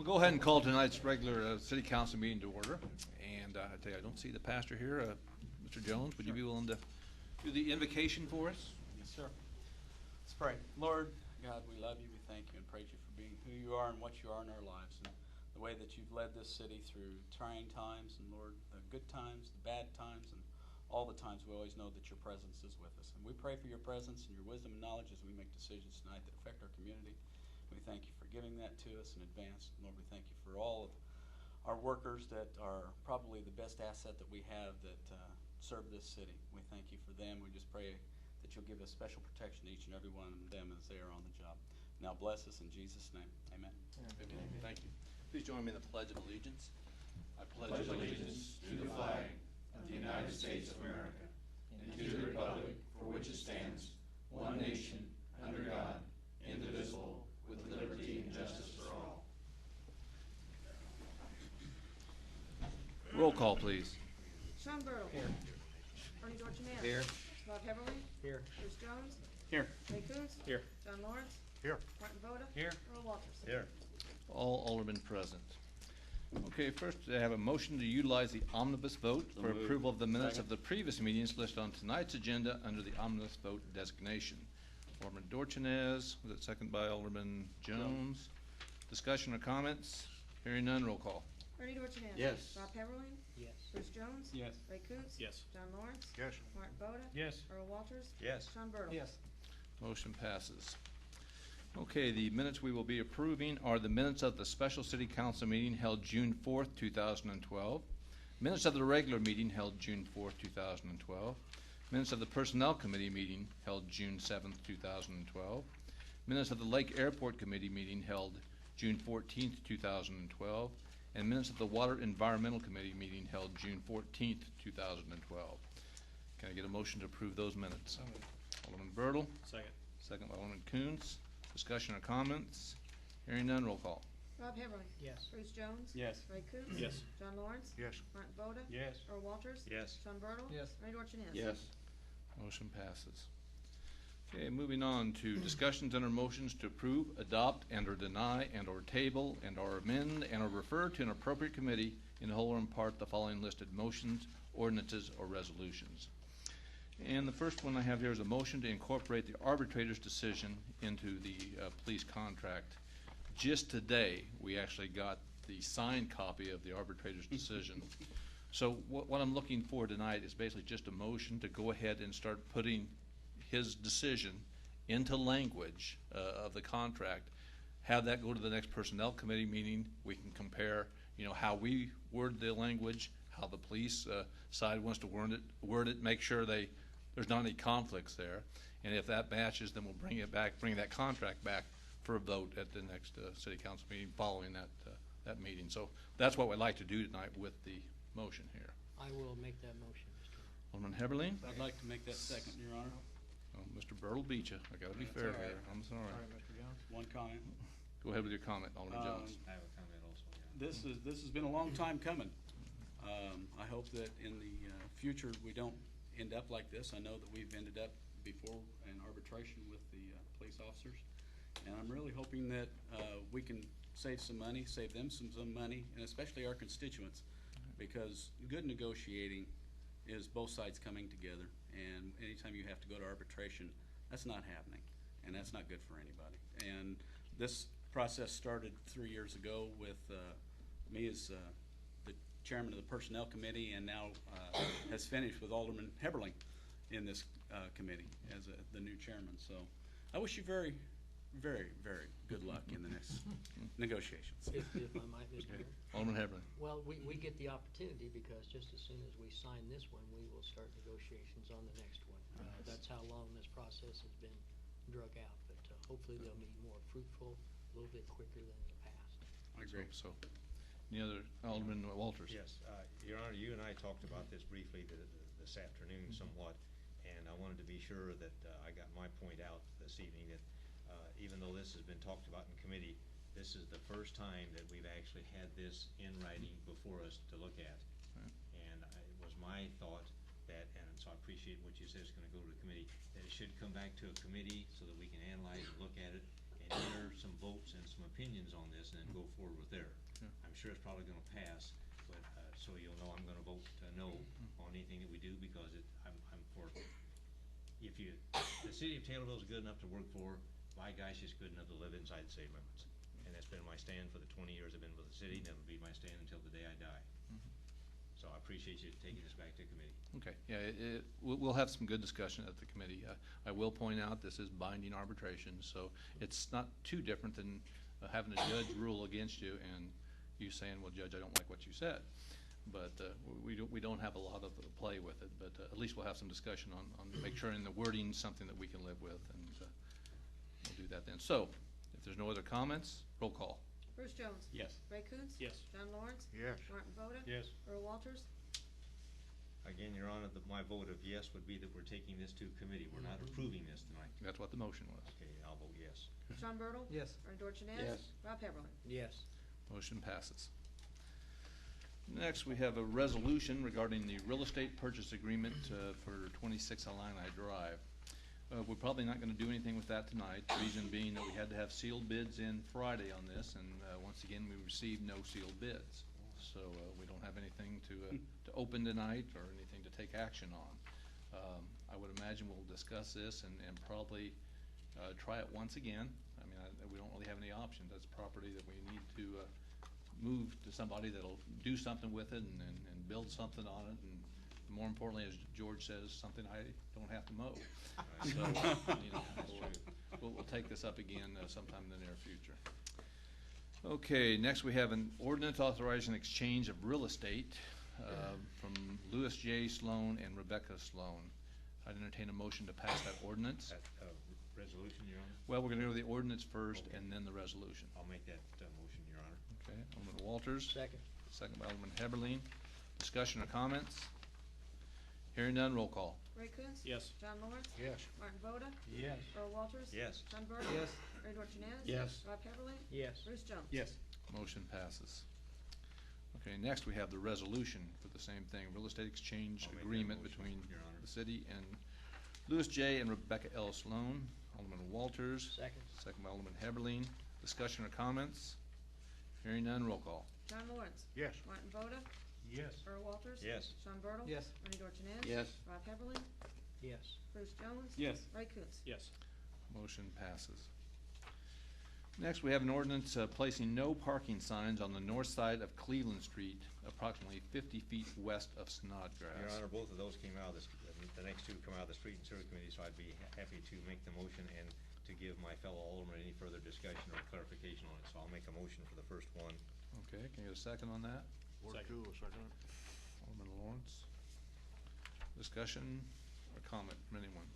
We'll go ahead and call tonight's regular city council meeting to order. And I tell you, I don't see the pastor here. Mr. Jones, would you be willing to do the invocation for us? Yes, sir. Let's pray. Lord God, we love you, we thank you, and praise you for being who you are and what you are in our lives, and the way that you've led this city through trying times, and Lord, the good times, the bad times, and all the times. We always know that your presence is with us. And we pray for your presence and your wisdom and knowledge as we make decisions tonight that affect our community. We thank you for giving that to us in advance. Lord, we thank you for all of our workers that are probably the best asset that we have that serve this city. We thank you for them. We just pray that you'll give us special protection to each and every one of them as they are on the job. Now bless us in Jesus' name. Amen. Amen. Thank you. Please join me in the Pledge of Allegiance. I pledge allegiance to the flag of the United States of America and to the republic for which it stands, one nation, under God, indivisible, with liberty and justice for all. Roll call, please. Sean Bertle. Here. Ernie Dorchenez. Here. Bob Heberly. Here. Bruce Jones. Here. Ray Coons. Here. John Lawrence. Here. Martin Voda. Here. Earl Walters. Here. All aldermen present. Okay, first I have a motion to utilize the omnibus vote for approval of the minutes of the previous meetings listed on tonight's agenda under the omnibus vote designation. Alderman Dorchenez, was it second by Alderman Jones? Discussion or comments? Hearing none, roll call. Ernie Dorchenez. Yes. Bob Heberly. Yes. Bruce Jones. Yes. Ray Coons. Yes. John Lawrence. Yes. Martin Voda. Yes. Earl Walters. Yes. Sean Bertle. Yes. Motion passes. Okay, the minutes we will be approving are the minutes of the special city council meeting held June 4th, 2012, minutes of the regular meeting held June 4th, 2012, minutes of the personnel committee meeting held June 7th, 2012, minutes of the Lake Airport Committee meeting held June 14th, 2012, and minutes of the Water Environmental Committee meeting held June 14th, 2012. Can I get a motion to approve those minutes? Alderman Bertle. Second. Second by Alderman Coons. Discussion or comments? Hearing none, roll call. Bob Heberly. Yes. Bruce Jones. Yes. Ray Coons. Yes. John Lawrence. Yes. Martin Voda. Yes. Earl Walters. Yes. Sean Bertle. Yes. Ernie Dorchenez. Yes. Motion passes. Okay, moving on to discussions and or motions to approve, adopt, and or deny, and or table, and or amend, and or refer to an appropriate committee in whole or in part the following listed motions, ordinances, or resolutions. And the first one I have here is a motion to incorporate the arbitrator's decision into the police contract. Just today, we actually got the signed copy of the arbitrator's decision. So what I'm looking for tonight is basically just a motion to go ahead and start putting his decision into language of the contract. Have that go to the next personnel committee meeting. We can compare, how we word the language, how the police side wants to word it, make sure there's not any conflicts there. And if that matches, then we'll bring that contract back for a vote at the next city council meeting following that meeting. So that's what we'd like to do tonight with the motion here. I will make that motion, Mr. Alderman Heberly? I'd like to make that second, Your Honor. Oh, Mr. Bertle beat you. I gotta be That's fair all right. here. I'm sorry. Mr. Jones. One comment. Go ahead with your comment, Alderman Jones. I have a comment also, yeah. This has been a long time coming. I hope that in the future we don't end up like this. I know that we've ended up before in arbitration with the police officers, and I'm really hoping that we can save some money, save them some money, and especially our constituents, because good negotiating is both sides coming together, and anytime you have to go to arbitration, that's not happening, and that's not good for anybody. And this process started 3 years ago with me as the chairman of the personnel committee, and now has finished with Alderman Heberly in this committee as the new chairman. So I wish you very, very, very good luck in the next negotiations. If I might, Mr. Mayor. Alderman Heberly. Well, we get the opportunity because just as soon as we sign this one, we will start negotiations on the next one. That's how long this process has been drug out, but hopefully they'll be more fruitful, a little bit quicker than in the past. I agree. So, any other, Alderman Walters? Yes, Your Honor, you and I talked about this briefly this afternoon somewhat, and I wanted to be sure that I got my point out this evening that even though this has been talked about in committee, this is the first time that we've actually had this in writing before us to look at. Right. And it was my thought that, and so I appreciate what you said, it's going to go to the committee, that it should come back to a committee so that we can analyze and look at it and hear some votes and some opinions on this, and then go forward with there. Sure. I'm sure it's probably gonna pass, but, so you'll know I'm gonna vote no on anything that we do, because I'm for, if you, the city of Taylorville is good enough to work for, my gosh, it's good enough to live inside the city limits. And that's been my stand for the 20 years I've been with the city, and that'll be my stand until the day I die. So I appreciate you taking this back to committee. Okay, yeah, we'll have some good discussion at the committee. I will point out, this is binding arbitration, so it's not too different than having a judge rule against you and you saying, well, Judge, I don't like what you said. But we don't have a lot of play with it, but at least we'll have some discussion on make sure in the wording something that we can live with, and we'll do that then. So, if there's no other comments, roll call. Bruce Jones. Yes. Ray Coontz. Yes. John Lawrence. Yes. Martin Boda. Yes. Earl Walters. Again, Your Honor, my vote of yes would be that we're taking this to committee. We're not approving this tonight. That's what the motion was. Okay, I'll vote yes. Sean Bertle. Yes. Bernie Dorchenez. Yes. Rob Heatherling. Yes. Motion passes. Next, we have a resolution regarding the real estate purchase agreement for 26 Illini Drive. We're probably not gonna do anything with that tonight, the reason being that we had to have sealed bids in Friday on this, and once again, we received no sealed bids. So we don't have anything to open tonight or anything to take action on. I would imagine we'll discuss this and probably try it once again. I mean, we don't really have any options. That's property that we need to move to somebody that'll do something with it and build something on it, and more importantly, as George says, something I don't have to mow. So, you know, we'll take this up again sometime in the near future. Okay, next we have an ordinance authorizing exchange of real estate from Louis J. Sloan and Rebecca Sloan. I'd entertain a motion to pass that ordinance. That, resolution, Your Honor? Well, we're gonna go to the ordinance first Okay. and then the resolution. I'll make that motion, Your Honor. Okay, Alderman Walters. Second. Second by Alderman Heberlin. Discussion or comments? Hearing none, roll call. Ray Coontz. Yes. John Lawrence. Yes. Martin Boda. Yes. Earl Walters. Yes. Sean Bertle. Yes. Bernie Dorchenez. Yes. Rob Heatherling. Yes. Bruce Jones. Yes. Motion passes. Okay, next we have the resolution for the same thing, real estate exchange I'll make that agreement motion, between Your Honor. the city and Louis J. and Rebecca L. Sloan. Alderman Walters. Second. Second by Alderman Heberlin. Discussion or comments? Hearing none, roll call. John Lawrence. Yes. Martin Boda. Yes. Earl Walters. Yes. Sean Bertle. Yes. Bernie Dorchenez. Yes. Rob Heatherling. Yes. Bruce Jones. Yes. Ray Coontz. Yes. Motion passes. Next, we have an ordinance placing no parking signs on the north side of Cleveland Street, approximately 50 feet west of Snodgrass. Your Honor, both of those came out of the next two come out of the Street and Sewer Committee, so I'd be happy to make the motion and to give my fellow aldermen any further discussion or clarification on it. So I'll make a motion for the first one. Okay, can I get a second on that? Second. Alderman Lawrence. Discussion or comment from anyone?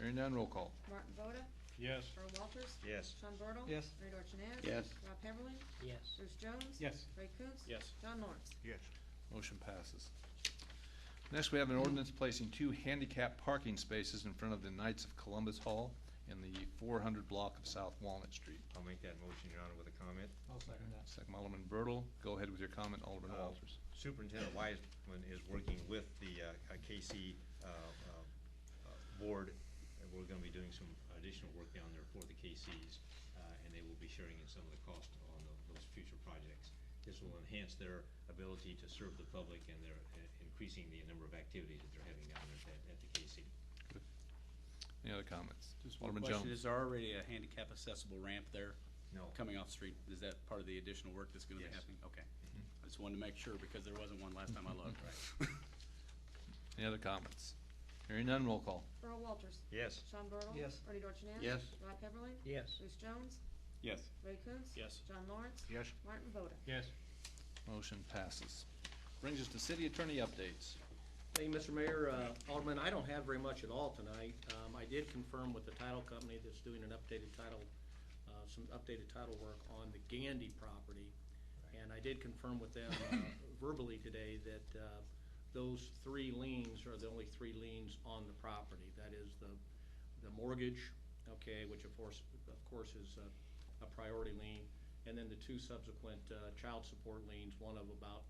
Hearing none, roll call. Martin Boda. Yes. Earl Walters. Yes. Sean Bertle. Yes. Bernie Dorchenez. Yes. Rob Heatherling. Yes. Bruce Jones. Yes. Ray Coontz. Yes. John Lawrence. Yes. Motion passes. Next, we have an ordinance placing 2 handicap parking spaces in front of the Knights of Columbus Hall in the 400 block of South Walnut Street. I'll make that motion, Your Honor, with a comment. I'll second that. Second by Alderman Bertle. Go ahead with your comment, Alderman Walters. Superintendent Wiseman is working with the KC board, and we're gonna be doing some additional work down there for the KCs, and they will be sharing in some of the cost on those future projects. This will enhance their ability to serve the public, and they're increasing the number of activities that they're having down there at the KC. Good. Any other comments? Just one Alderman question, Jones. is there already a handicap accessible ramp there? No. Coming off the street, is that part of the additional work that's gonna be Yes. happening? Okay. I just wanted to make sure, because there wasn't one last time I looked. Any other comments? Hearing none, roll call. Earl Walters. Yes. Sean Bertle. Yes. Bernie Dorchenez. Yes. Rob Heatherling. Yes. Bruce Jones. Yes. Ray Coontz. Yes. John Lawrence. Yes. Martin Boda. Yes. Motion passes. Brings us to city attorney updates. Thank you, Mr. Mayor. Alderman, I don't have very much at all tonight. I did confirm with the title company that's doing an updated title, some updated title work on the Gandy property. And I did confirm with them verbally today that those 3 liens are the only 3 liens on the property. That is the mortgage, okay, which of course is a priority lien, and then the 2 subsequent child support liens, one of about,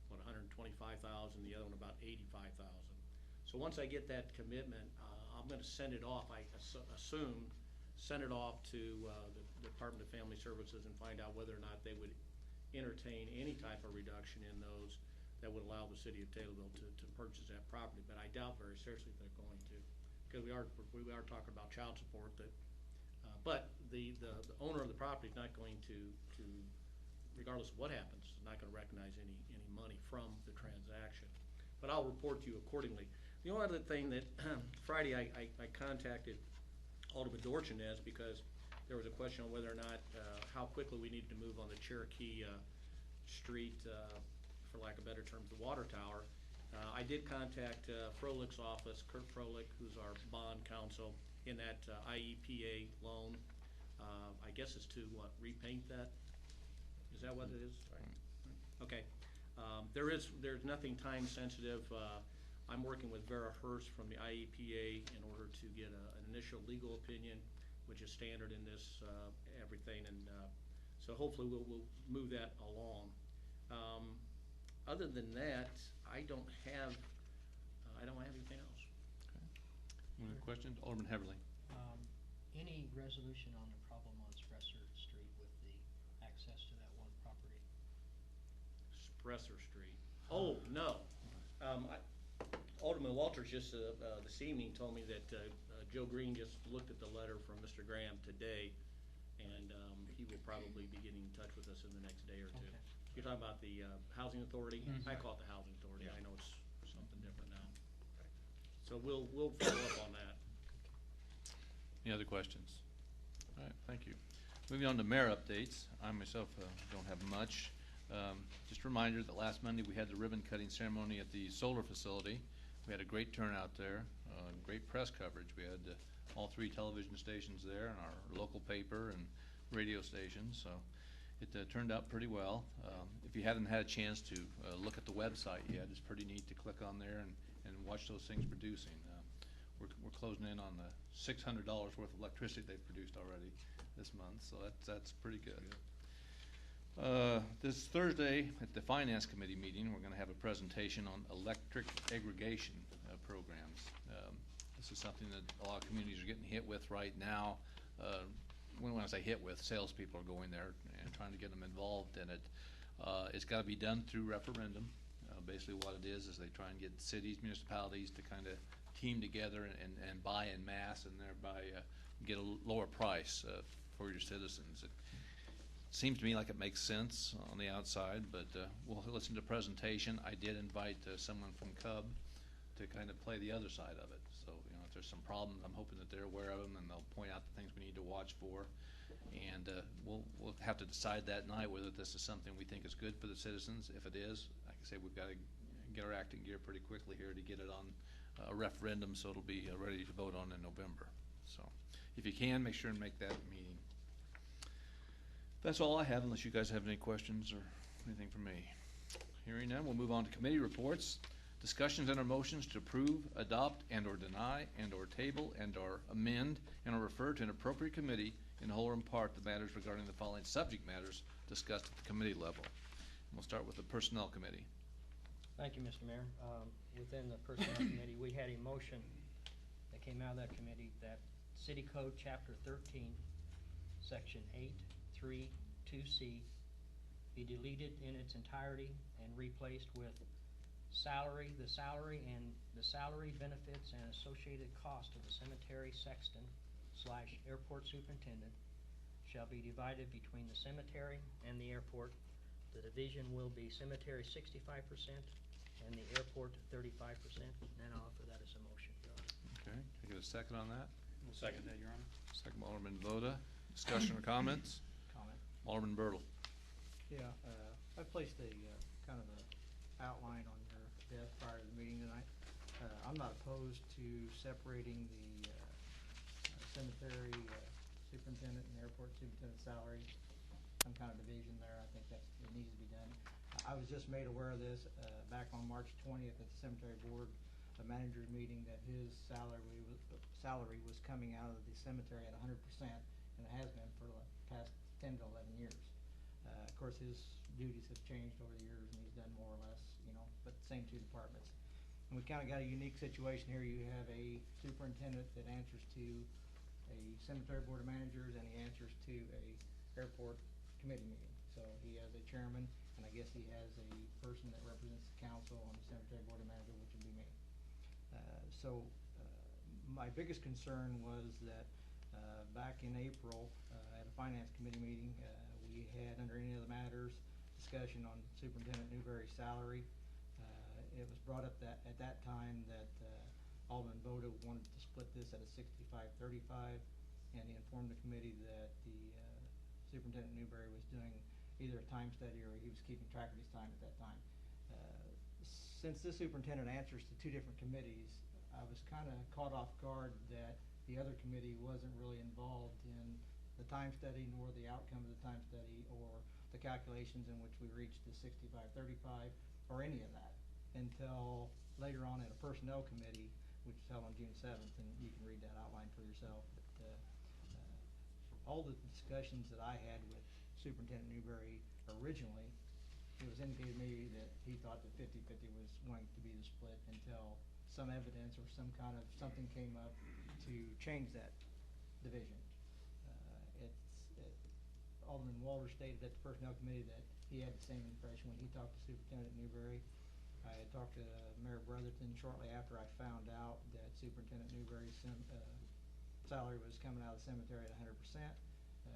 what, 125,000, the other one about 85,000. So once I get that commitment, I'm gonna send it off, I assume, send it off to the Department of Family Services and find out whether or not they would entertain any type of reduction in those that would allow the city of Taylorville to purchase that property. But I doubt very seriously they're going to, because we are talking about child support. But the owner of the property is not going to, regardless of what happens, is not going to recognize any money from the transaction. But I'll report to you accordingly. The only other thing that Friday I contacted Alderman Dorchenez because there was a question on whether or not how quickly we needed to move on the Cherokee Street, for lack of better terms, the water tower. I did contact Froelic's office, Kurt Froelich, who's our bond counsel in that IEPA loan. I guess it's to repaint that? Is that what it is? Okay. There's nothing time sensitive. I'm working with Vera Hurst from the IEPA in order to get an initial legal opinion, which is standard in this everything, and so hopefully we'll move that along. Other than that, I don't have anything else. Any other questions? Alderman Heverly. Any resolution on the problem on Spresser Street with the access to that one property? Spresser Street. Oh, no. Alderman Walters just this evening told me that Joe Green just looked at the letter from Mr. Graham today, and he will probably be getting in touch with us in the next day or two. Okay. You're talking about the Housing Authority? Mhm. I call it the Housing Authority. Yeah. I know it's something different now. So we'll follow up on that. Any other questions? All right, thank you. Moving on to mayor updates. I myself don't have much. Just a reminder that last Monday we had the ribbon cutting ceremony at the solar facility. We had a great turnout there, great press coverage. We had all 3 television stations there and our local paper and radio stations, so it turned out pretty well. If you haven't had a chance to look at the website yet, it's pretty neat to click on there and watch those things producing. We're closing in on the $600 worth of electricity they've produced already this month, so that's pretty good. This Thursday at the Finance Committee meeting, we're going to have a presentation on electric aggregation programs. This is something that a lot of communities are getting hit with right now. When I say hit with, salespeople are going there and trying to get them involved in it. It's got to be done through referendum. Basically what it is they try and get cities, municipalities to kind of team together and buy en masse and thereby get a lower price for your citizens. It seems to me like it makes sense on the outside, but we'll listen to the presentation. I did invite someone from CUB to kind of play the other side of it. So, if there's some problems, I'm hoping that they're aware of them and they'll point out the things we need to watch for. And we'll have to decide that night whether this is something we think is good for the citizens. If it is, like I say, we've got to get our acting gear pretty quickly here to get it on a referendum so it'll be ready to vote on in November. So if you can, make sure and make that meeting. That's all I have, unless you guys have any questions or anything from me. Hearing none, we'll move on to committee reports. Discussions and/or motions to approve, adopt, and/or deny, and/or table, and/or amend, and/or refer to an appropriate committee in whole or in part the matters regarding the following subject matters discussed at the committee level. And we'll start with the Personnel Committee. Thank you, Mr. Mayor. Within the Personnel Committee, we had a motion that came out of that committee that City Code Chapter 13, Section 8.3.2C be deleted in its entirety and replaced with the salary, benefits, and associated cost of the cemetery sexton / airport superintendent shall be divided between the cemetery and the airport. The division will be cemetery 65% and the airport 35%. And I'll offer that as a motion, Your Honor. Okay, can I get a second on that? We'll second that, Your Honor. Second by Alderman Voda. Discussion or comments? Comment. Alderman Bertle. Yeah, I placed a kind of a outline on your desk prior to the meeting tonight. I'm not opposed to separating the cemetery superintendent and airport superintendent salary, some kind of division there. I think that it needs to be done. I was just made aware of this back on March 20th at the cemetery board, a manager's meeting, that his salary was coming out of the cemetery at 100%, and it has been for the past 10 to 11 years. Of course, his duties have changed over the years, and he's done more or less, but the same 2 departments. And we kind of got a unique situation here. You have a superintendent that answers to a cemetery board of managers, and he answers to a airport committee meeting. So he has a chairman, and I guess he has a person that represents the council on the cemetery board of manager, which would be me. My biggest concern was that back in April, at a finance committee meeting, we had under any of the matters discussion on Superintendent Newberry's salary. It was brought up that at that time that Alderman Voda wanted to split this at a 65-35, and he informed the committee that the Superintendent Newberry was doing either a time study or he was keeping track of his time at that time. Since this superintendent answers to two different committees, I was kind of caught off guard that the other committee wasn't really involved in the time study nor the outcome of the time study or the calculations in which we reached the 65-35 or any of that until later on at a personnel committee, which was held on June 7th, and you can read that outline for yourself. But all the discussions that I had with Superintendent Newberry originally, it was indicated to me that he thought that 50-50 was going to be the split until some evidence or some kind of something came up to change that division. Alderman Walter stated at the personnel committee that he had the same impression when he talked to Superintendent Newberry. I had talked to Mayor Brotherton shortly after I found out that Superintendent Newberry's salary was coming out of the cemetery at 100%.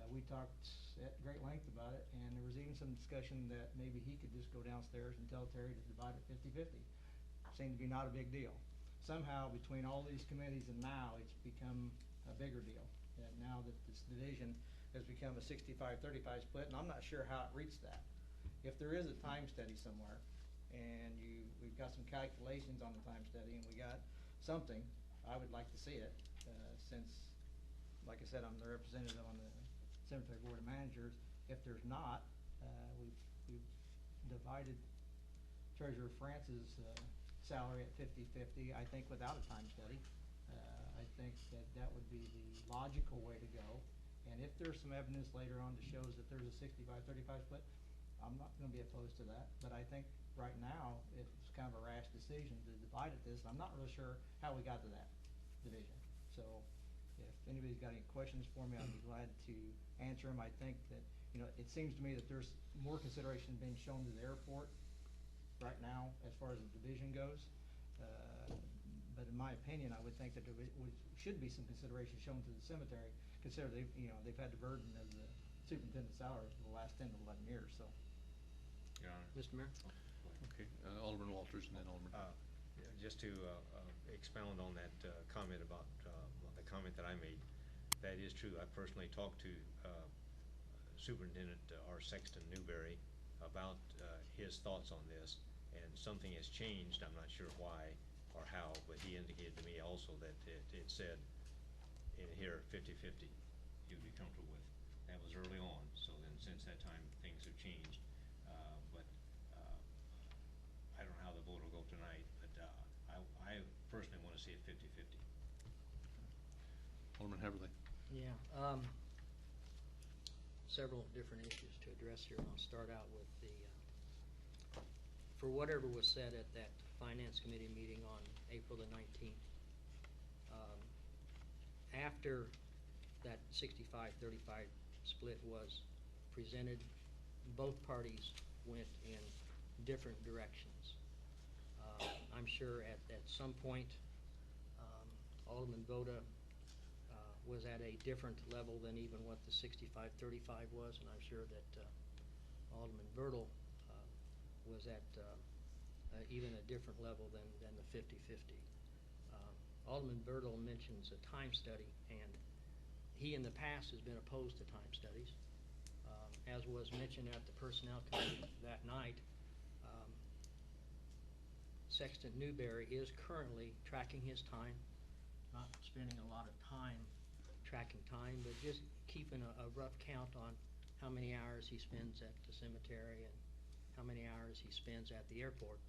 We talked at great length about it, and there was even some discussion that maybe he could just go downstairs and tell Terry to divide it 50-50. Seemed to be not a big deal. Somehow, between all these committees and now, it's become a bigger deal. And now that this division has become a 65-35 split, and I'm not sure how it reached that. If there is a time study somewhere, and we've got some calculations on the time study, and we got something, I would like to see it, since, like I said, I'm the representative on the cemetery board of managers. If there's not, we've divided Treasurer France's salary at 50-50, I think without a time study. I think that would be the logical way to go. And if there's some evidence later on that shows that there's a 65-35 split, I'm not going to be opposed to that. But I think right now it's kind of a rash decision to divide it this. I'm not really sure how we got to that division. So if anybody's got any questions for me, I'd be glad to answer them. I think that, it seems to me that there's more consideration being shown to the airport right now as far as the division goes. But in my opinion, I would think that there should be some consideration shown to the cemetery, consider they've had the burden of the superintendent's salary for the last 10 to 11 years. So, Your Honor. Mr. Mayor? Okay, Alderman Walters and then Alderman. Just to expound on that comment about the comment that I made, that is true. I personally talked to Superintendent R. Sexton Newberry about his thoughts on this, and something has changed. I'm not sure why or how, but he indicated to me also that it said in here 50-50 you'd be comfortable with. That was early on, so then since that time things have changed. But I don't know how the vote will go tonight, but I personally want to see it 50-50. Alderman Heberly. Yeah, several different issues to address here. I'll start out with the, for whatever was said at that Finance Committee meeting on April the 19th, after that 65-35 split was presented, both parties went in different directions. I'm sure at some point Alderman Voda was at a different level than even what the 65-35 was, and I'm sure that Alderman Bertle was at even a different level than the 50-50. Alderman Bertle mentions a time study, and he in the past has been opposed to time studies. As was mentioned at the Personnel Committee that night, Sexton Newberry is currently tracking his time, not spending a lot of time tracking time, but just keeping a rough count on how many hours he spends at the cemetery and how many hours he spends at the airport.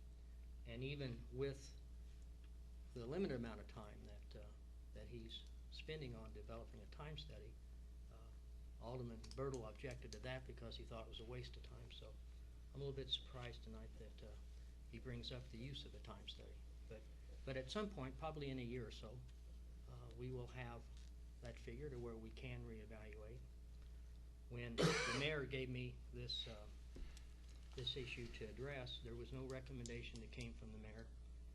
And even with the limited amount of time that he's spending on developing a time study, Alderman Bertle objected to that because he thought it was a waste of time. So I'm a little bit surprised tonight that he brings up the use of a time study. But at some point, probably in a year or so, we will have that figure to where we can reevaluate. When the mayor gave me this issue to address, there was no recommendation that came from the mayor,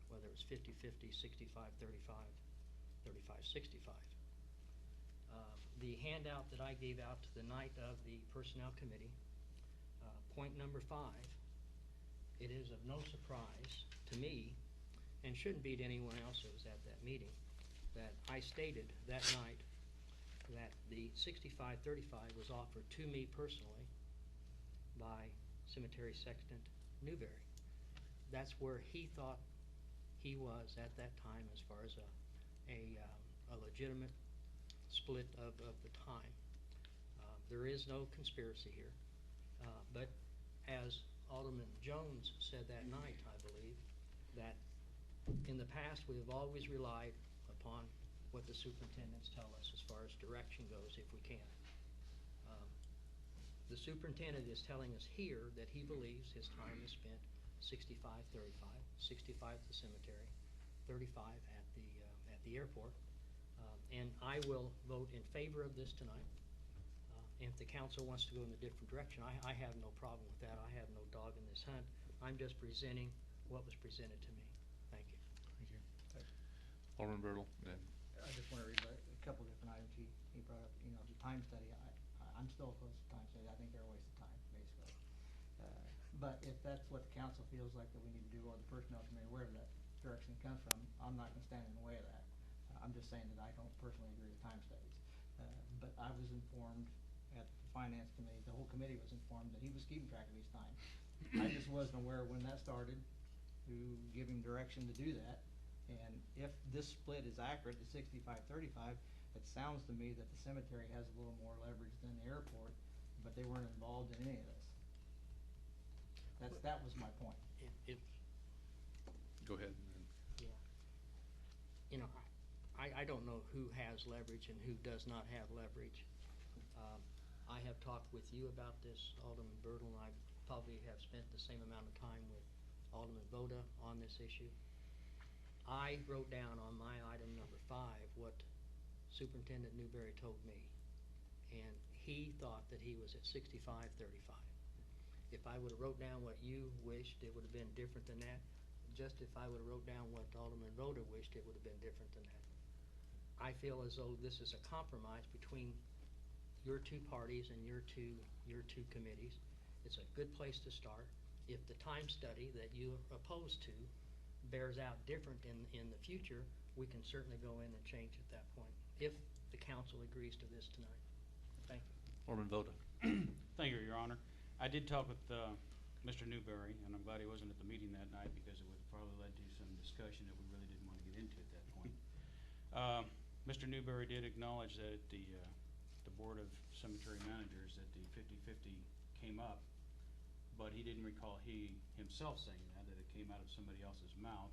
whether it was 50-50, 65-35, 35-65. The handout that I gave out to the night of the Personnel Committee, point number 5, it is of no surprise to me, and shouldn't be to anyone else that was at that meeting, that I stated that night that the 65-35 was offered to me personally by Cemetery Sexton Newberry. That's where he thought he was at that time as far as a legitimate split of the time. There is no conspiracy here, but as Alderman Jones said that night, I believe, that in the past we have always relied upon what the superintendents tell us as far as direction goes, if we can. The superintendent is telling us here that he believes his time is spent 65-35, 65 at the cemetery, 35 at the airport. And I will vote in favor of this tonight. If the council wants to go in a different direction, I have no problem with that. I have no dog in this hunt. I'm just presenting what was presented to me. Thank you. Thank you. Alderman Bertle. I just want to read a couple different items he brought up. You know, the time study, I'm still opposed to time study. I think they're a waste of time, basically. But if that's what the council feels like that we need to do, or the personnel committee, wherever that direction comes from, I'm not going to stand in the way of that. I'm just saying that I don't personally agree with time studies. But I was informed at the finance committee, the whole committee was informed that he was keeping track of his time. I just wasn't aware when that started to give him direction to do that. And if this split is accurate, the 65-35, it sounds to me that the cemetery has a little more leverage than the airport, but they weren't involved in any of this. That was my point. Go ahead. Yeah. You know, I don't know who has leverage and who does not have leverage. I have talked with you about this, Alderman Bertle, and I probably have spent the same amount of time with Alderman Voda on this issue. I wrote down on my item number 5 what Superintendent Newberry told me, and he thought that he was at 65-35. If I would have wrote down what you wished, it would have been different than that. Just if I would have wrote down what Alderman Voda wished, it would have been different than that. I feel as though this is a compromise between your two parties and your two committees. It's a good place to start. If the time study that you are opposed to bears out different in the future, we can certainly go in and change at that point, if the council agrees to this tonight. Thank you. Alderman Voda. Thank you, Your Honor. I did talk with Mr. Newberry, and I'm glad he wasn't at the meeting that night because it would have probably led to some discussion that we really didn't want to get into at that point. Mr. Newberry did acknowledge that at the Board of Cemetery Managers that the 50-50 came up, but he didn't recall he himself saying that it came out of somebody else's mouth.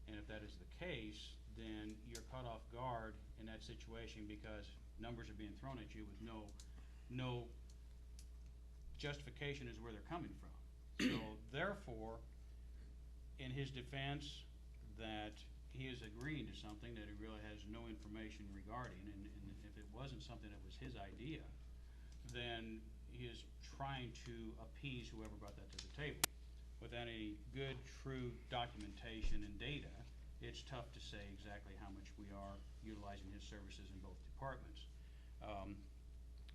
And if that is the case, then you're caught off guard in that situation because numbers are being thrown at you with no justification as where they're coming from. So therefore, in his defense, that he is agreeing to something that he really has no information regarding, and if it wasn't something that was his idea, then he is trying to appease whoever brought that to the table. Without any good, true documentation and data, it's tough to say exactly how much we are utilizing his services in both departments.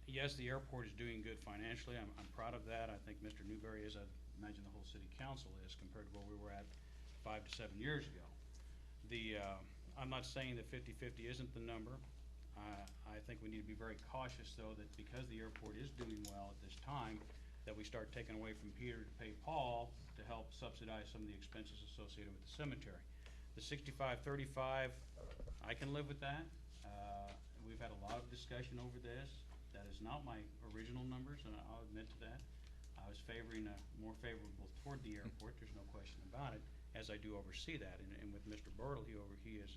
Yes, the airport is doing good financially. I'm proud of that. I think Mr. Newberry is, I imagine the whole city council is, compared to where we were at 5 to 7 years ago. I'm not saying that 50-50 isn't the number. I think we need to be very cautious, though, that because the airport is doing well at this time, that we start taking away from Peter to pay Paul to help subsidize some of the expenses associated with the cemetery. The 65-35, I can live with that. We've had a lot of discussion over this. That is not my original numbers, and I'll admit to that. I was favoring more favorable toward the airport, there's no question about it, as I do oversee that. And with Mr. Bertle, he has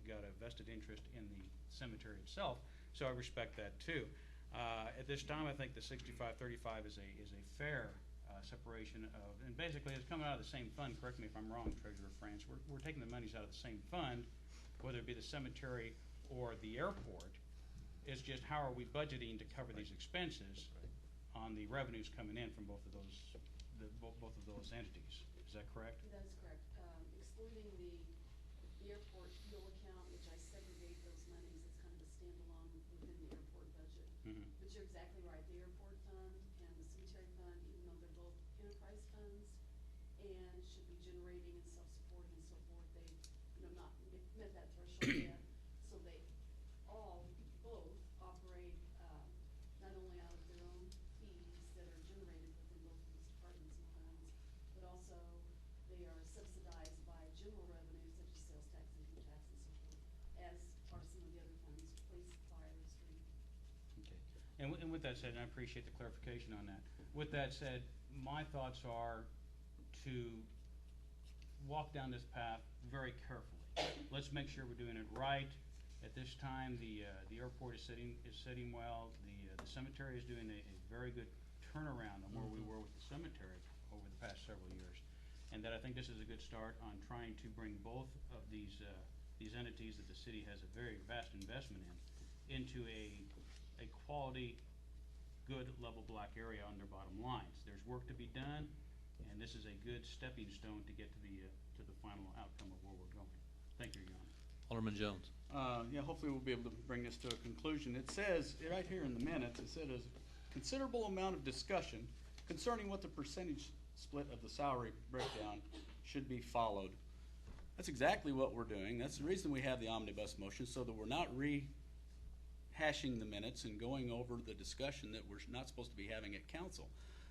got a vested interest in the cemetery itself, so I respect that too. At this time, I think the 65-35 is a fair separation of, and basically it's coming out of the same fund. Correct me if I'm wrong, Treasurer France. We're taking the monies out of the same fund, whether it be the cemetery or the airport. It's just how are we budgeting to cover these expenses on the revenues coming in from both of those, both of those entities. Is that correct? That is correct. Excluding the airport fuel account, which I segregate those monies, it's kind of a standalone within the airport budget. Mhm. But you're exactly right, the airport fund and the cemetery fund, even though they're both enterprise funds and should be generating and self-supporting and so forth, they, not met that threshold yet. So they all, both operate, not only out of their own fees that are generated within both of these departments and funds, but also they are subsidized by general revenues such as sales tax, income tax, and so forth, as are some of the other funds, police, fire, and street. Okay. And with that said, and I appreciate the clarification on that. With that said, my thoughts are to walk down this path very carefully. Let's make sure we're doing it right. At this time, the airport is sitting well. The cemetery is doing a very good turnaround on where we were with the cemetery over the past several years. And that I think this is a good start on trying to bring both of these entities that the city has a very vast investment in into a quality, good level block area on their bottom lines. There's work to be done, and this is a good stepping stone to get to the final outcome of where we're going. Thank you, Your Honor. Alderman Jones. Yeah, hopefully we'll be able to bring this to a conclusion. It says, right here in the minutes, it said a considerable amount of discussion concerning what the percentage split of the salary breakdown should be followed. That's exactly what we're doing. That's the reason we have the omnibus motion, so that we're not rehashing the minutes and going over the discussion that we're not supposed to be having at council.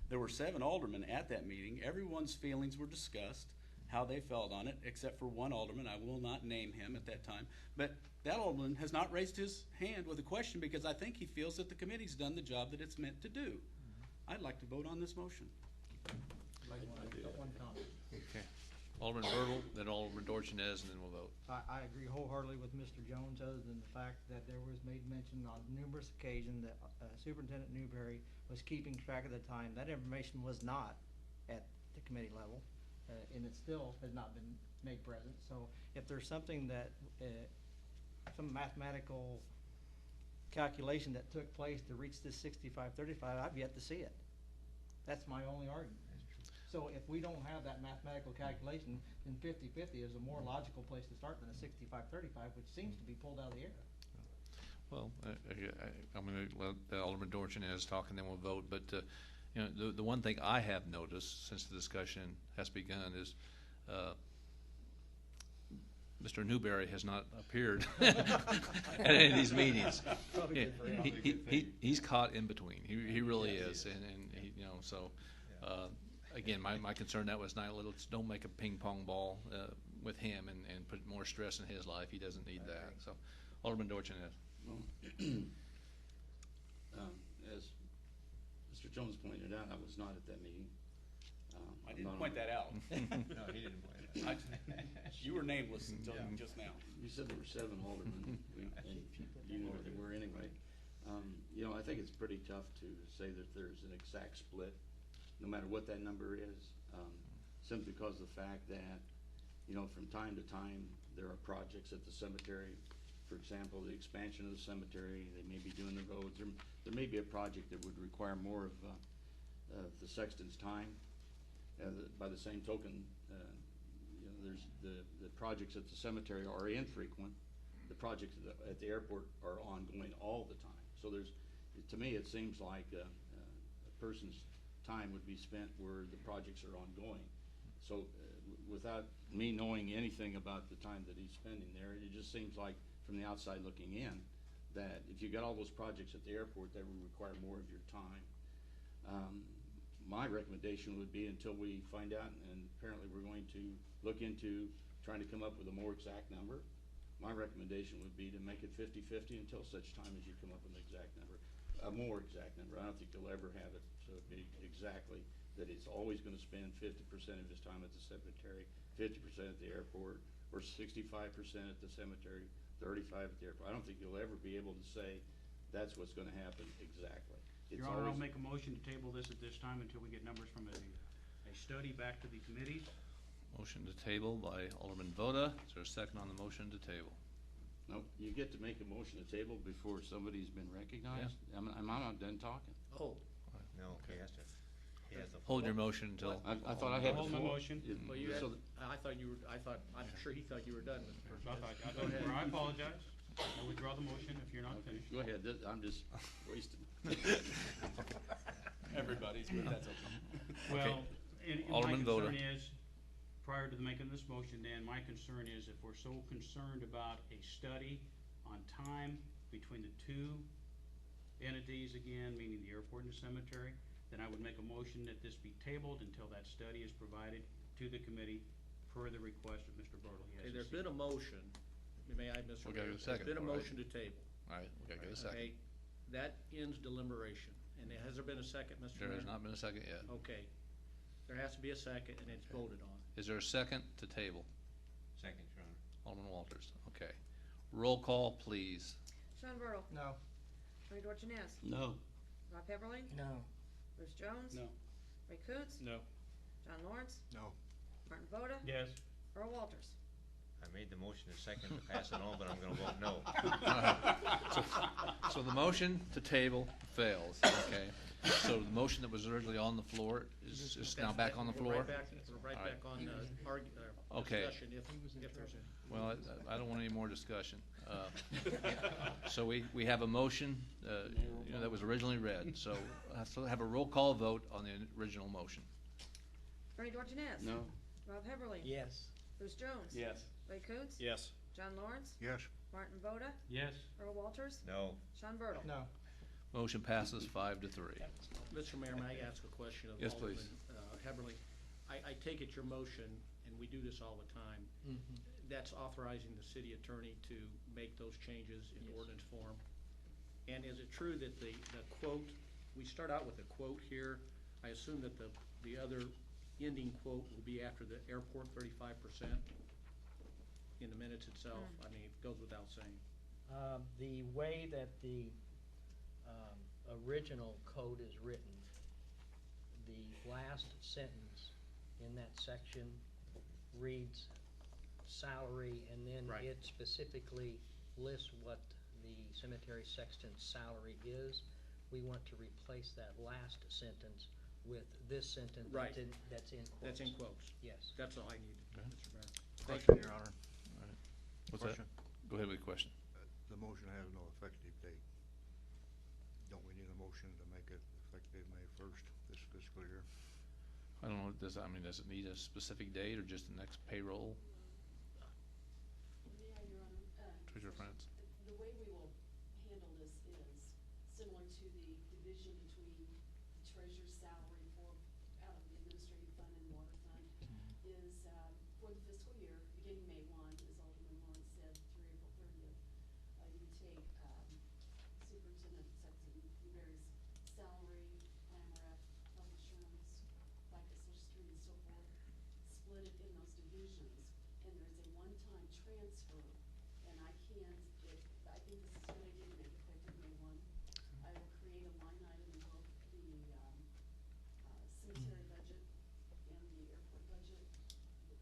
There were 7 aldermen at that meeting. Everyone's feelings were discussed, how they felt on it, except for one alderman. I will not name him at that time. But that alderman has not raised his hand with a question because I think he feels that the committee's done the job that it's meant to do. I'd like to vote on this motion. One comment. Okay. Alderman Bertle, then Alderman Dorchenez, and then we'll vote. I agree wholeheartedly with Mr. Jones, other than the fact that there was made mention on numerous occasions that Superintendent Newberry was keeping track of the time. That information was not at the committee level, and it still has not been made present. So if there's something that, some mathematical calculation that took place to reach this 65-35, I've yet to see it. That's my only argument. So if we don't have that mathematical calculation, then 50-50 is a more logical place to start than a 65-35, which seems to be pulled out of the air. Well, I'm going to let Alderman Dorchenez talk, and then we'll vote. But the one thing I have noticed since the discussion has begun is Mr. Newberry has not appeared at any of these meetings. Probably good for him. He's caught in between. He really is, and he, so. Again, my concern that was not, let's don't make a ping pong ball with him and put more stress in his life. He doesn't need that. So, Alderman Dorchenez. Well, as Mr. Jones pointed out, I was not at that meeting. I didn't point that out. No, he didn't point it out. You were nameless until just now. You said there were 7 aldermen, and you knew what they were anyway. I think it's pretty tough to say that there's an exact split, no matter what that number is, simply because of the fact that, from time to time, there are projects at the cemetery. For example, the expansion of the cemetery, they may be doing the roads. There may be a project that would require more of the sexton's time. By the same token, there's the projects at the cemetery are infrequent. The projects at the airport are ongoing all the time. So to me, it seems like a person's time would be spent where the projects are ongoing. So without me knowing anything about the time that he's spending there, it just seems like from the outside looking in that if you got all those projects at the airport, that would require more of your time. My recommendation would be, until we find out, and apparently we're going to look into trying to come up with a more exact number, my recommendation would be to make it 50-50 until such time as you come up with an exact number, a more exact number. I don't think you'll ever have it so be exactly that it's always going to spend 50% of his time at the cemetery, 50% at the airport, or 65% at the cemetery, 35 at the airport. I don't think you'll ever be able to say that's what's going to happen exactly. Your Honor, I'll make a motion to table this at this time until we get numbers from a study back to the committees. Motion to table by Alderman Voda. Is there a second on the motion to table? No, you get to make a motion to table before somebody's been recognized? Am I not done talking? Oh, No, he has to, Hold your motion until. I thought I had the Hold my floor. motion. well, you had, So- I'm sure he thought you were done, Mr. President. I apologize. I withdraw the motion if you're not Okay, finished. go ahead, I'm just wasting. Everybody's, but that's okay. Well, and my Alderman Voda. concern is, prior to making this motion, Dan, my concern is if we're so concerned about a study on time between the two entities again, meaning the airport and the cemetery, then I would make a motion that this be tabled until that study is provided to the committee per the request of Mr. Bartle. He has Okay, a there's seat. been a motion, may I, Mr. We gotta Mayor? get a second There's been a for it, motion to table. All right, we gotta get a Okay, second. that ends deliberation. And has there been a second, Mr. Mayor? There has not been a second yet. Okay, there has to be a second and it's voted on. Is there a second to table? second, Your Honor. Alderman Walters, okay. Roll call, please. Sean Bertle. No. Bernie Dorchenez. No. Rob Heatherly. No. Bruce Jones. No. Ray Coontz. No. John Lawrence. No. Martin Voda. Yes. Earl Walters. I made the motion a second to pass it on, but I'm gonna vote no. So the motion to table fails, okay? So the motion that was originally on the floor is now back on the We're floor? right back All right. on Okay. discussion if there's any. Well, I don't want any more discussion. So we have a motion, that was originally read, so have a roll call vote on the original motion. Bernie Dorchenez. No. Rob Heatherly. Yes. Bruce Jones. Yes. Ray Coontz. Yes. John Lawrence. Yes. Martin Voda. Yes. Earl Walters. No, Sean Bertle. No. Motion passes 5-3. Mr. Mayor, may I ask a question of Yes, Alderman please. Heberly? I take it your motion, and we do this all the time, that's authorizing the city attorney to make those changes in Yes. ordinance form? And is it true that the quote, we start out with a quote here, I assume that the other ending quote will be after the airport 35% in the minutes itself? I mean, it goes without saying. The way that the original code is written, the last sentence in that section reads salary, and then Right. it specifically lists what the cemetery sexton's salary is. We want to replace that last sentence with this sentence Right. that's in quotes. That's in quotes. Yes. That's all I needed, Okay. Mr. Mayor. Question, Your Honor. What's that? Question. Go ahead with your question. The motion has no effective date. Don't we need a motion to make it effective May 1st this fiscal year? I don't know, does it need a specific date or just the next payroll? Yeah, Your Honor. Treasurer France. The way we will handle this is similar to the division between the treasurer's salary out of the administrative fund and water fund, is, for the fiscal year, beginning May 1, as Alderman Lawrence said, through April 30th, you take, Superintendent Sexton Newberry's salary, IMRF, health insurance, FICA, Social Security, and so forth, split it in those divisions, and there's a one-time transfer, and I think this is a good idea to make effective May 1. I will create a line item in both the, cemetery budget and the airport budget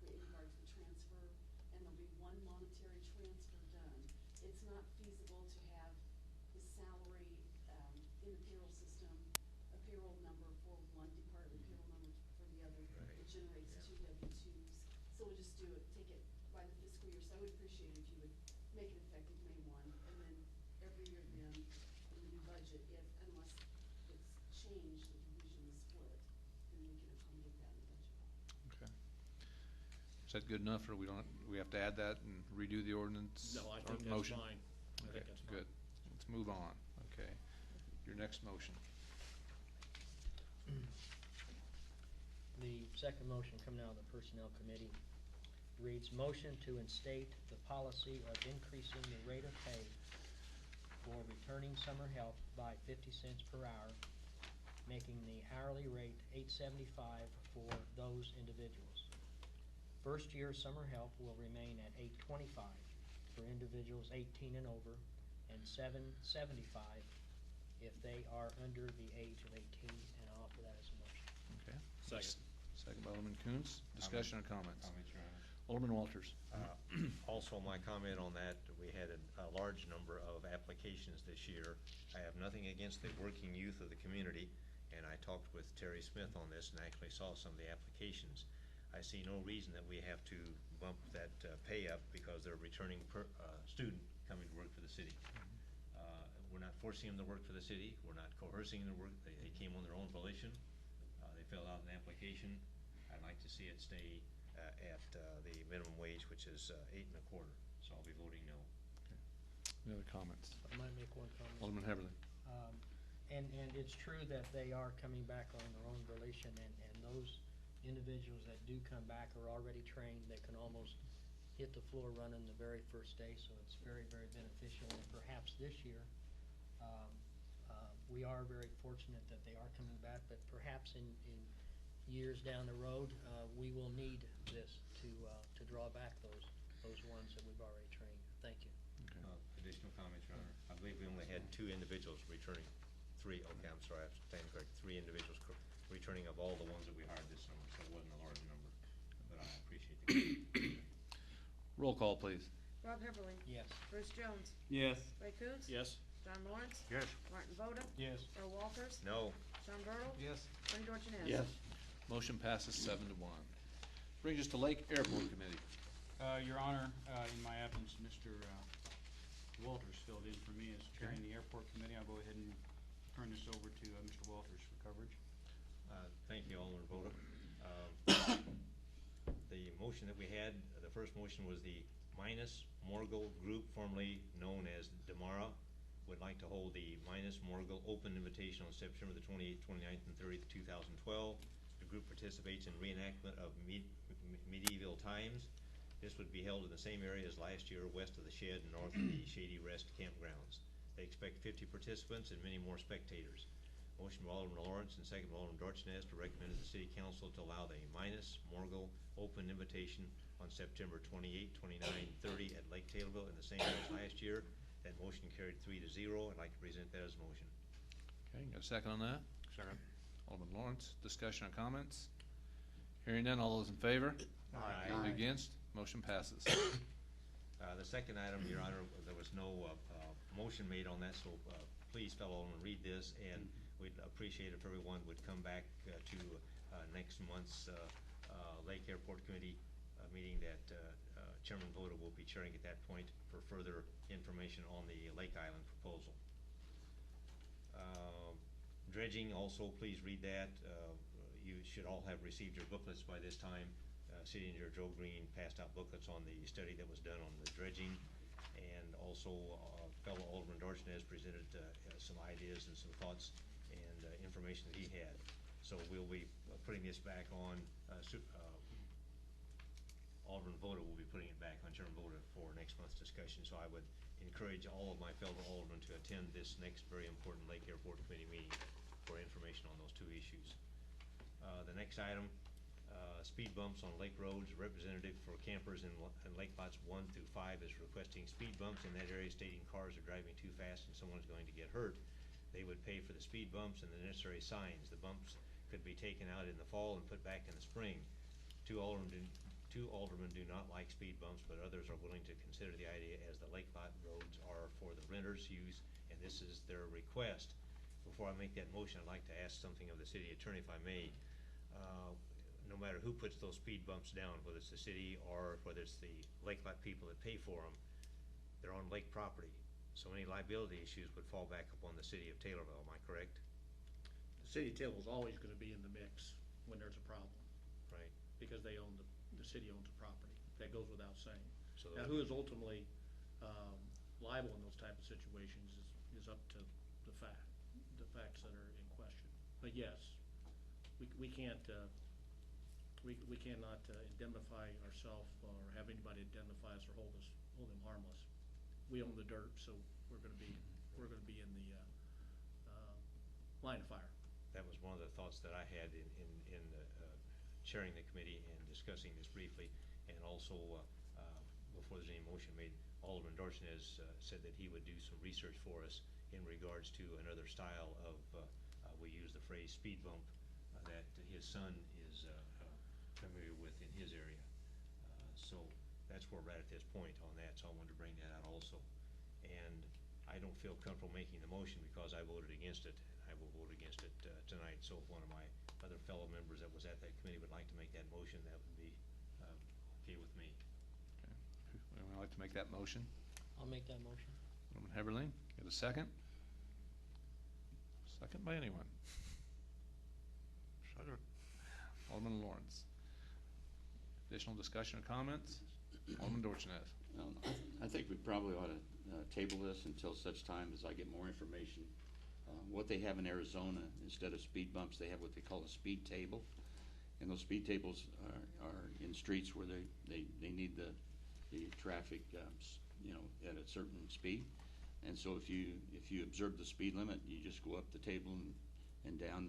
in regards to the transfer, and there'll be one monetary transfer done. It's not feasible to have the salary, in the payroll system, a payroll number for one department, payroll number for the other. It generates two W-2s. So we'll just do it, take it by the fiscal year. So I would appreciate if you would make it effective May 1, and then every year then, in the new budget, unless it's changed, the division is split, then we can accommodate that in the budget. Okay. Is that good enough, or we have to add that and redo the ordinance? No, I or think that's motion? fine. I Okay, think that's fine. good. Let's move on. Okay. Your next motion. The second motion coming out of the Personnel Committee reads, motion to instate the policy of increasing the rate of pay for returning summer help by 50 cents per hour, making the hourly rate $8.75 for those individuals. First year summer help will remain at $8.25 for individuals 18 and over, and $7.75 if they are under the age of 18, and I'll offer that as a motion. Okay. Second. Second by Alderman Coons. Discussion or comments? comments, Your Honor. Alderman Walters. Also, my comment on that, we had a large number of applications this year. I have nothing against the working youth of the community, and I talked with Terry Smith on this and actually saw some of the applications. I see no reason that we have to bump that pay up because they're a returning student coming to work for the city. We're not forcing them to work for the city. We're not coercing them to work. They came on their own volition. They filled out an application. I'd like to see it stay at the minimum wage, which is 8 1/4. So I'll be voting no. Any other comments? I might make one comment. Alderman Heberlin. And it's true that they are coming back on their own volition, and those individuals that do come back are already trained. They can almost hit the floor running the very first day, so it's very, very beneficial. And perhaps this year, we are very fortunate that they are coming back, but perhaps in years down the road, we will need this to draw back those ones that we've already trained. Thank you. Additional comments, Your Honor. I believe we only had 2 individuals returning. 3, okay, I'm sorry, I stand correct. 3 individuals returning of all the ones that we hired this summer, so it wasn't a large number, but I appreciate the Roll call, please. Rob Heatherling. Yes. Bruce Jones. Yes. Ray Coontz. Yes. John Lawrence. Yes. Martin Voda. Yes. Earl Walters. No. Sean Bertle. Yes. Bernie Dorchenez. Yes. Motion passes 7 to 1. Brings us to Lake Airport Committee. Your Honor, in my absence, Mr. Walters filled in for me as chairing the airport committee. I'll go ahead and turn this over to Mr. Walters for coverage. Thank you, Alderman Voda. The motion that we had, the first motion was the Minus Morgul Group, formerly known as Demara, would like to hold the Minus Morgul Open Invitation on September the 28th, 29th, and 30th, 2012. The group participates in reenactment of medieval times. This would be held in the same area as last year, west of the shed and north of the Shady Rest campgrounds. They expect 50 participants and many more spectators. Motion by Alderman Lawrence and second by Alderman Dorchenez to recommend to the City Council to allow the Minus Morgul Open Invitation on September 28, 29, 30 at Lake Taylorville in the same way as last year. That motion carried 3-0. I'd like to present that as a motion. Okay, got a second on that? Second. Alderman Lawrence, discussion or comments? Hearing none, all those in favor? Aye. Against? Motion passes. The second item, Your Honor, there was no motion made on that, so please, fellow Alderman, read this, and we'd appreciate if everyone would come back to next month's Lake Airport Committee meeting that Chairman Voda will be chairing at that point for further information on the Lake Island proposal. Dredging, also, please read that. You should all have received your booklets by this time. City Engineer Joe Green passed out booklets on the study that was done on the dredging, and also fellow Alderman Dorchenez presented some ideas and some thoughts and information that he had. So we'll be putting this back on, Alderman Voda will be putting it back on Chairman Voda for next month's discussion. So I would encourage all of my fellow aldermen to attend this next very important Lake Airport Committee meeting for information on those 2 issues. The next item, speed bumps on lake roads. Representative for campers in lake lots 1 through 5 is requesting speed bumps in that area, stating cars are driving too fast and someone's going to get hurt. They would pay for the speed bumps and the necessary signs. The bumps could be taken out in the fall and put back in the spring. 2 aldermen do not like speed bumps, but others are willing to consider the idea, as the lake lot roads are for the renters' use, and this is their request. Before I make that motion, I'd like to ask something of the city attorney, if I may. No matter who puts those speed bumps down, whether it's the city or whether it's the lake lot people that pay for them, they're on lake property. So any liability issues would fall back upon the city of Taylorville, am I correct? The city of Taylorville's always gonna be in the mix when there's a problem, Right. because they own the city owns the property. That goes without saying. So Now, who is ultimately liable in those type of situations is up to the facts that are in question. But yes, we can't, we cannot indemnify ourselves or have anybody indemnify us or hold them harmless. We own the dirt, so we're gonna be in the line of fire. That was one of the thoughts that I had in chairing the committee and discussing this briefly, and also before there's any motion made, Alderman Dorchenez said that he would do some research for us in regards to another style of, we use the phrase speed bump, that his son is familiar with in his area. So that's where we're at this point on that, so I wanted to bring that out also. And I don't feel comfortable making the motion because I voted against it. I will vote against it tonight, so if one of my other fellow members that was at that committee would like to make that motion, that would be okay with me. Anyone like to make that motion? I'll make that motion. Alderman Heberlin, get a second? Second by anyone? Alderman Lawrence. Additional discussion or comments? Alderman Dorchenez. I think we probably ought to table this until such time as I get more information. What they have in Arizona, instead of speed bumps, they have what they call a speed table. And those speed tables are in streets where they need the traffic, at a certain speed. And so if you observe the speed limit, you just go up the table and down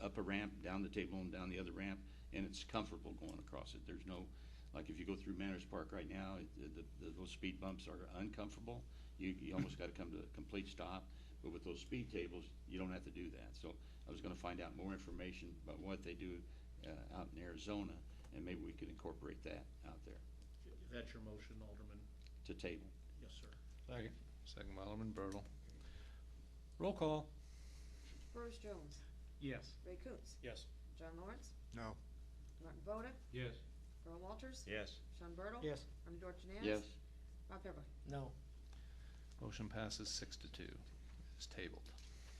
up a ramp, down the table and down the other ramp, and it's comfortable going across it. There's no, like if you go through Manners Park right now, those speed bumps are uncomfortable. You almost got to come to a complete stop. But with those speed tables, you don't have to do that. So I was going to find out more information about what they do out in Arizona, and maybe we could incorporate that out there. If that's your motion, Alderman? To table. Yes, sir. Second. Second by Alderman Bertle. Roll call. Bruce Jones. Yes. Ray Coontz. Yes. John Lawrence. No. Martin Voda. Yes. Earl Walters. Yes. Sean Bertle. Yes. Bernie Dorchenez. Yes. Rob Heatherly. No. Motion passes 6-2. It's tabled.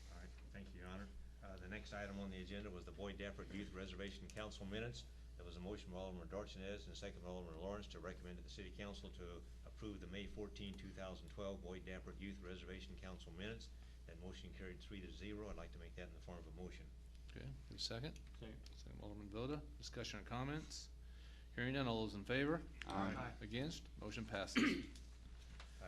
All right, thank you, Your Honor. The next item on the agenda was the Boyd Dapper Youth Reservation Council minutes. There was a motion by Alderman Dorchenez and a second by Alderman Lawrence to recommend to the City Council to approve the May 14, 2012 Boyd Dapper Youth Reservation Council minutes. That motion carried 3-0. I'd like to make that in the form of a motion. Okay, get a second? Second. Second by Alderman Voda. Discussion or comments? Hearing none, all those in favor? Aye. Against? Motion passes.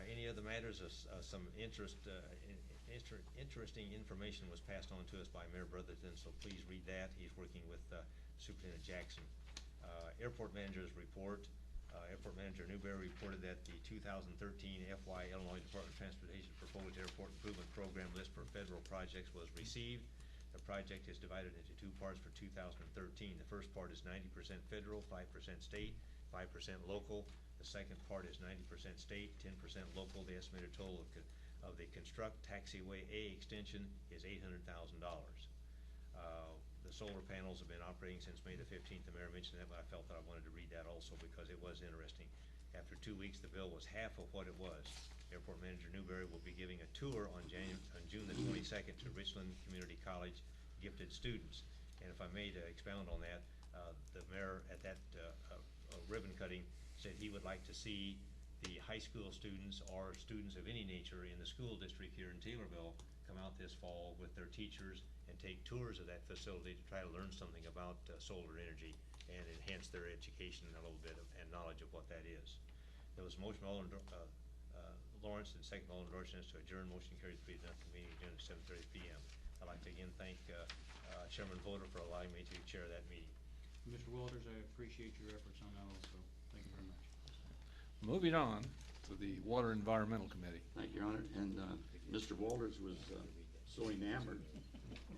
Any other matters of some interesting information was passed on to us by Mayor Brotherton, so please read that. He's working with Superintendent Jackson. Airport Manager's report. Airport Manager Newberry reported that the 2013 FY Illinois Department of Transportation Proposed Airport Improvement Program list for federal projects was received. The project is divided into two parts for 2013. The first part is 90% federal, 5% state, 5% local. The second part is 90% state, 10% local. The estimated total of the Construct Taxiway A extension is $800,000. The solar panels have been operating since May the 15th. The mayor mentioned that, but I felt that I wanted to read that also because it was interesting. After 2 weeks, the bill was half of what it was. Airport Manager Newberry will be giving a tour on June the 22nd to Richland Community College gifted students. And if I may expound on that, the mayor at that ribbon cutting said he would like to see the high school students or students of any nature in the school district here in Taylorville come out this fall with their teachers and take tours of that facility to try to learn something about solar energy and enhance their education a little bit and knowledge of what that is. There was a motion by Alderman Lawrence and second by Alderman Dorchenez to adjourn. Motion carried 3-0. Meeting adjourned at 7:30 p.m. I'd like to again thank Chairman Voda for allowing me to chair that meeting. Mr. Walters, I appreciate your efforts on that also. Thank you very much. Moving on to the Water Environmental Committee. Thank you, Your Honor. And Mr. Walters was so enamored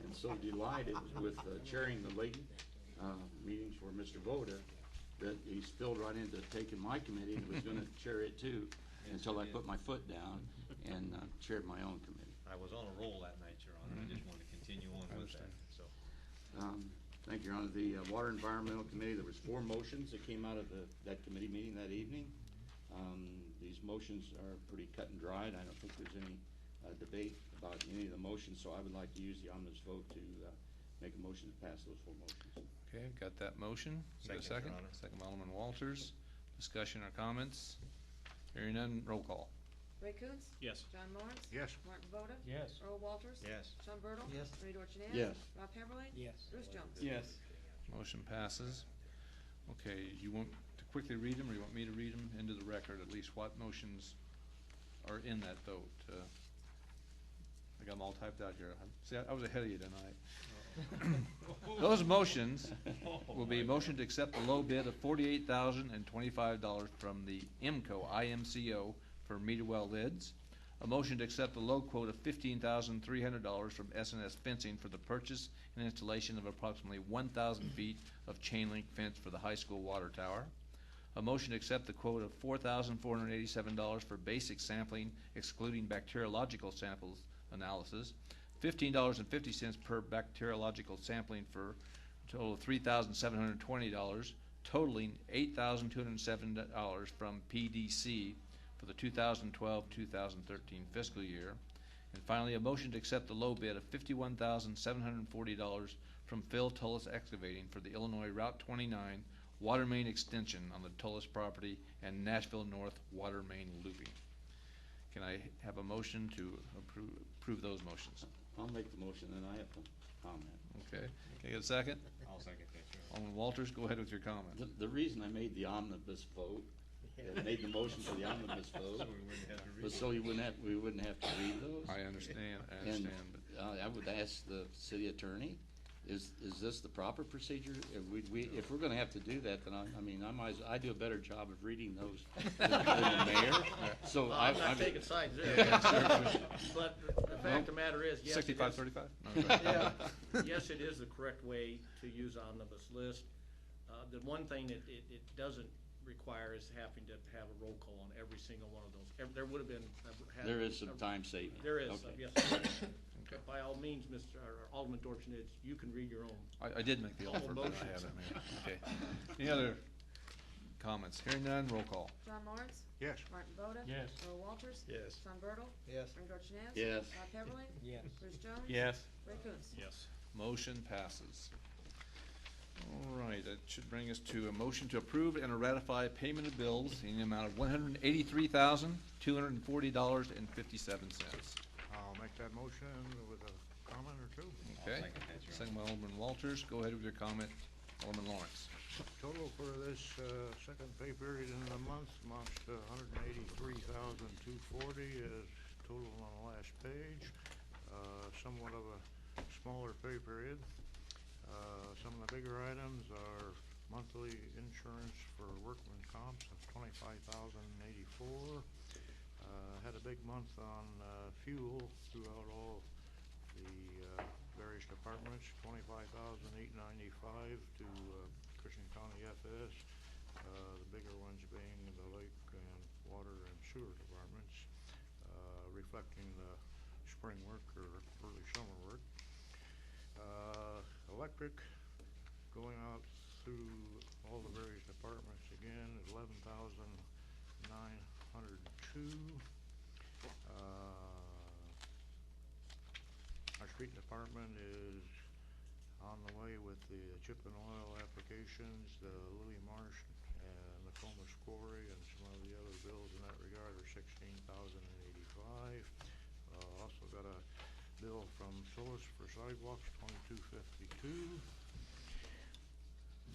and so delighted with chairing the late meetings for Mr. Voda that he spilled right into taking my committee and was going to chair it too until I put my foot down and chaired my own committee. I was on a roll that night, Your Honor. I just wanted to continue on with that. So, Thank you, Your Honor. The Water Environmental Committee, there was 4 motions that came out of that committee meeting that evening. These motions are pretty cut and dried. I don't think there's any debate about any of the motions, so I would like to use the omnibus vote to make a motion to pass those 4 motions. Okay, got that motion. Get a Second, second? Your Honor. Second by Alderman Walters. Discussion or comments? Hearing none, roll call. Ray Coontz. Yes. John Lawrence. Yes. Martin Voda. Yes. Earl Walters. yes. Sean Bertle. Yes. Bernie Dorchenez. Yes. Rob Heatherly. Yes. Bruce Jones. Yes. Motion passes. Okay, you want to quickly read them, or you want me to read them into the record, at least what motions are in that vote? I got them all typed out here. See, I was ahead of you tonight. Those motions will be motion to accept the low bid of $48,025 from the IMCO for meter well lids. A motion to accept the low quote of $15,300 from S&S Fencing for the purchase and installation of approximately 1,000 feet of chain link fence for the high school water tower. A motion to accept the quote of $4,487 for basic sampling, excluding bacteriological samples analysis, $15.50 per bacteriological sampling for a total of $3,720, totaling $8,207 from PDC for the 2012-2013 fiscal year. And finally, a motion to accept the low bid of $51,740 from Phil Tullis Excavating for the Illinois Route 29 water main extension on the Tullis property and Nashville North water main looping. Can I have a motion to approve those motions? I'll make the motion, and I have to comment. Okay. Can I get a second? I'll second that, Chair. Alderman Walters, go ahead with your comment. The reason I made the omnibus vote, and made the motion for the omnibus vote, So we wouldn't have to read was so we wouldn't have to read those. I understand, And but I would ask the city attorney, is this the proper procedure? If we're gonna have to do that, then I do a better job of reading those than the mayor. So Well, I'm not taking sides there. But the fact of the matter is, yes, it is. 65-35? Yeah, yes, it is the correct way to use omnibus list. The one thing that it doesn't require is having to have a roll call on every single one of those. There would have been. there is some time saving. There is, Okay. yes. But by all means, Mr. Alderman Dorchenez, you can read your own. I did make the All offer, but I motions. haven't, Mayor. Okay. Any other comments? Hearing none, roll call. John Lawrence? Yes. Martin Boda? Yes. Earl Walters? Yes. Sean Bertle? Yes. Bernie Dorchenez? Yes. Rob Heatherling? Yes. Bruce Jones? Yes. Ray Coontz? Yes. Motion passes. All right, that should bring us to a motion to approve and to ratify payment of bills in the amount of $183,240.57. I'll make that motion with a comment or two. Okay? second that, Your Second by Alderman Walters. Go ahead with your comment, Alderman Lawrence. Total for this second pay period in the month amounts to $183,240 as total on the last page. Somewhat of a smaller pay period. Some of the bigger items are monthly insurance for workman comps of $25,084. Had a big month on fuel throughout all the various departments, $25,895 to Cushing County FS. The bigger ones being the lake and water and sewer departments, reflecting the spring work or early summer work. Electric going out through all the various departments again at $11,902. Our street department is on the way with the chip and oil applications, the Lily Marsh and the Comus Quarry, and some of the other bills in that regard are $16,085. Also got a bill from Solis for sidewalks, $22.52.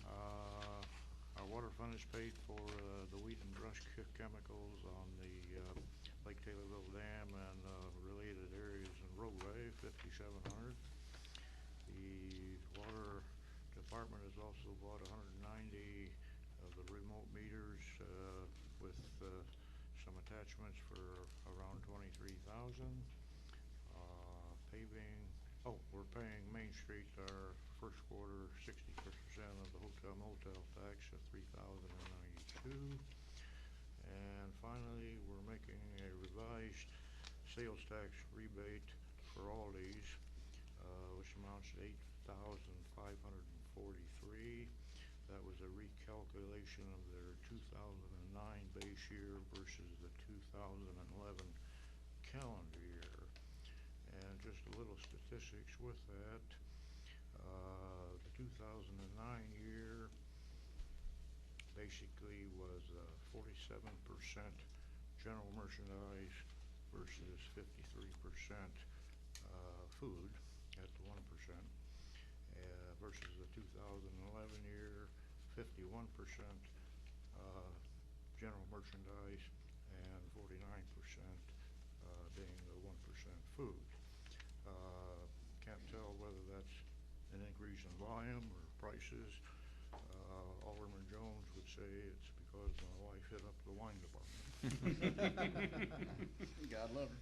Our water fund is paid for the wheat and brush chemicals on the Lake Taylorville Dam and related areas in roadway, $5,700. The water department has also bought 190 of the remote meters with some attachments for around $23,000. Paving, we're paying Main Street our first quarter 60% of the hotel motel tax of $3,092. And finally, we're making a revised sales tax rebate for Aldi's, which amounts to $8,543. That was a recalculation of their 2009 base year versus the 2011 calendar year. And just a little statistics with that. The 2009 year basically was 47% general merchandise versus 53% food at the 1%, versus the 2011 year, 51% general merchandise and 49% being the 1% food. Can't tell whether that's an increase in volume or prices. Alderman Jones would say it's because my wife hit up the wine department. God love her.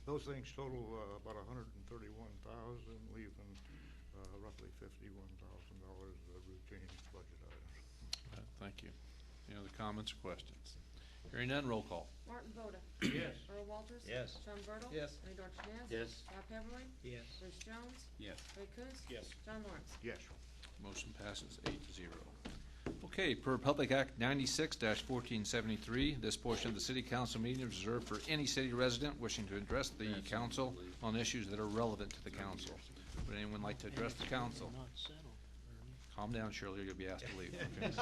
Those things total about $131,000, leaving roughly $51,000 of routine budget items. Thank you. Any other comments or questions? Hearing none, roll call. Martin Voda. Yes. Earl Walters. Yes. Sean Bertle. Yes. Bernie Dorchenez. Yes. Rob Heatherly. Yes. Bruce Jones. Yes. Ray Coontz. Yes. John Lawrence. Yes. Motion passes 8-0. Okay, per Public Act 96-1473, this portion of the city council meeting is reserved for any city resident wishing to address the council on issues that are relevant to the council. Would anyone like to address the council? Not settled, Ernie. Calm down, Shirley, you'll be asked to leave.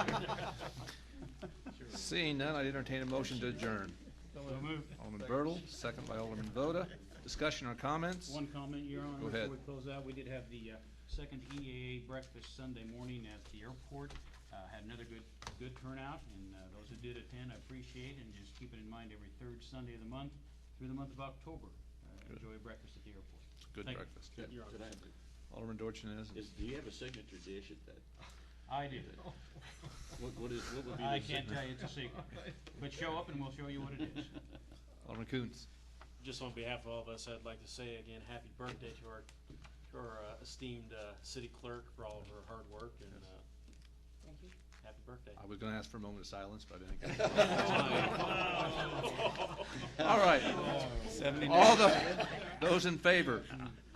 Okay? Seeing none, I'd entertain a motion to adjourn. So moved. Alderman Bertle, second by Alderman Voda. Discussion or comments? One comment, Your Honor, Go ahead. before we close out, we did have the second EAA breakfast Sunday morning at the airport. Had another good turnout, and those who did attend, I appreciate, and just keep it in mind every third Sunday of the month through the month of October. Enjoy a breakfast at the airport. Good Thank you. breakfast. Could Alderman Dorchenez. Do you have a signature dish at that? I do. What would be the I can't tell you, it's a secret. But show up and we'll show you what it is. Alderman Koontz. Just on behalf of all of us, I'd like to say again, happy birthday to our esteemed city clerk for all of her hard work, and Thank you. happy birthday. I was going to ask for a moment of silence, but I didn't get it. All right. All those in favor?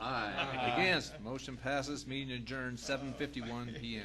Aye. Against? Motion passes. Meeting adjourned 7:51 PM.